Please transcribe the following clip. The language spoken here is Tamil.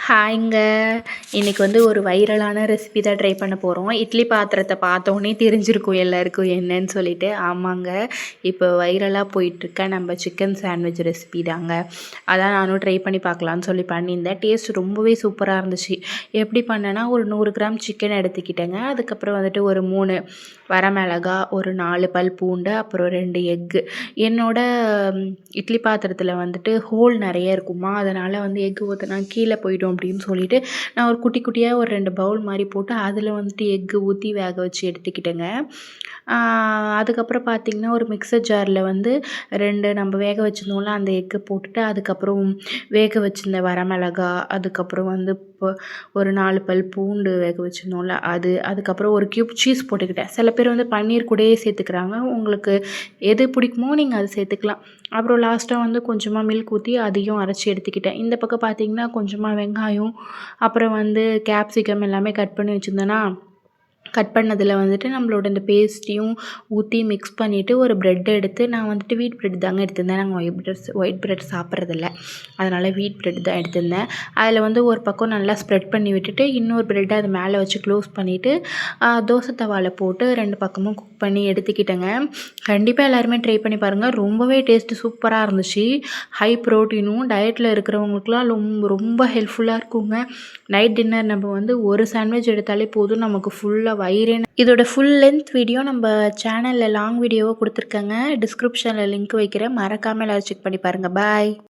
ஹாய்ங்க. இன்றைக்கி வந்து ஒரு வைரலான ரெசிபி தான் ட்ரை பண்ண போகிறோம். இட்லி பாத்திரத்தை பார்த்தோன்னே தெரிஞ்சிருக்கும் எல்லாருக்கும் என்னன்னு சொல்லிட்டு. ஆமாங்க, இப்போ வைரலாக போயிட்டுருக்க நம்ம சிக்கன் சாண்ட்விச் ரெசிபி தாங்க. அதான் நானும் ட்ரை பண்ணி பார்க்கலான்னு சொல்லி பண்ணியிருந்தேன். டேஸ்ட் ரொம்பவே சூப்பராக இருந்துச்சு. எப்படி பண்ணேன்னா, ஒரு 100 கிராம் சிக்கன் எடுத்துக்கிட்டேங்க. அதுக்கப்புறம் வந்துட்டு ஒரு 3 வரமிளகா, ஒரு 4 பல் பூண்டு, அப்புறம் 2 எக்கு. என்னோட இட்லி பாத்திரத்தில் வந்துட்டு ஹோல் நிறைய இருக்குமா, அதனால் வந்து எக்கு ஊற்றினா கீழே போய்டும் அப்படின்னு சொல்லிட்டு நான் ஒரு குட்டி குட்டியாக ஒரு 2 பவுல் மாதிரி போட்டு அதில் வந்துட்டு எக்கு ஊற்றி வேக வச்சு எடுத்துக்கிட்டேங்க. அதுக்கப்புறம் பார்த்திங்கன்னா, ஒரு மிக்சர் ஜாரில் வந்து 2 நம்ம வேக வச்சுருந்தோம்ல அந்த எக்கு போட்டுட்டு, அதுக்கப்புறம் வேக வச்சுருந்த வரமிளகா, அதுக்கப்புறம் வந்து இப்போ ஒரு 4 பல் பூண்டு வேக வச்சுருந்தோம்ல அது, அதுக்கப்புறம் ஒரு க்யூப் சீஸ் போட்டுக்கிட்டேன். சில பேர் வந்து பன்னீர் கூடயே சேர்த்துக்கிறாங்க. உங்களுக்கு எது பிடிக்குமோ நீங்கள் அதை சேர்த்துக்கலாம். அப்புறம் லாஸ்ட்டாக வந்து கொஞ்சமாக மில்க் ஊற்றி அதையும் அரைச்சி எடுத்துக்கிட்டேன். இந்த பக்கம் பார்த்திங்கன்னா, கொஞ்சமாக வெங்காயம், அப்புறம் வந்து கேப்சிகம் எல்லாமே கட் பண்ணி வச்சுருந்தேன்னா, கட் பண்ணதில் வந்துட்டு நம்மளோட இந்த பேஸ்ட்டையும் ஊற்றி மிக்ஸ் பண்ணிவிட்டு ஒரு ப்ரெட் எடுத்து, நான் வந்துட்டு வீட் ப்ரெட் தாங்க எடுத்திருந்தேன். நாங்கள் ஒயிட் ப்ரெட் சாப்பிட்றதில்ல, அதனால் வீட் ப்ரெட் தான் எடுத்திருந்தேன். அதில் வந்து ஒரு பக்கம் நல்லா ஸ்ப்ரெட் பண்ணி விட்டுட்டு, இன்னொரு ப்ரெட்டை அது மேலே வச்சு க்ளோஸ் பண்ணிவிட்டு தோசை தவாவில் போட்டு 2 பக்கமும் குக் பண்ணி எடுத்துக்கிட்டேங்க. கண்டிப்பாக எல்லாருமே ட்ரை பண்ணி பாருங்கள். ரொம்பவே டேஸ்ட்டு சூப்பராக இருந்துச்சு. ஹை ப்ரோட்டீனும் டயட்டில் இருக்கிறவங்களுக்குலாம் ரொம்ப ஹெல்ப்ஃபுல்லாக இருக்குங்க. நைட் டின்னர் நம்ம வந்து ஒரு சாண்ட்விச் எடுத்தாலே போதும், நமக்கு ஃபுல்லாக வயிறே. இதோட ஃபுல் லென்த் வீடியோ நம்ம சேனலில் லாங் வீடியோவாக கொடுத்துருக்கேங்க. டிஸ்கிரிப்ஷனில் லிங்க் வைக்கிறேன், மறக்காமல் எல்லாரும் செக் பண்ணி பாருங்கள். பாய்.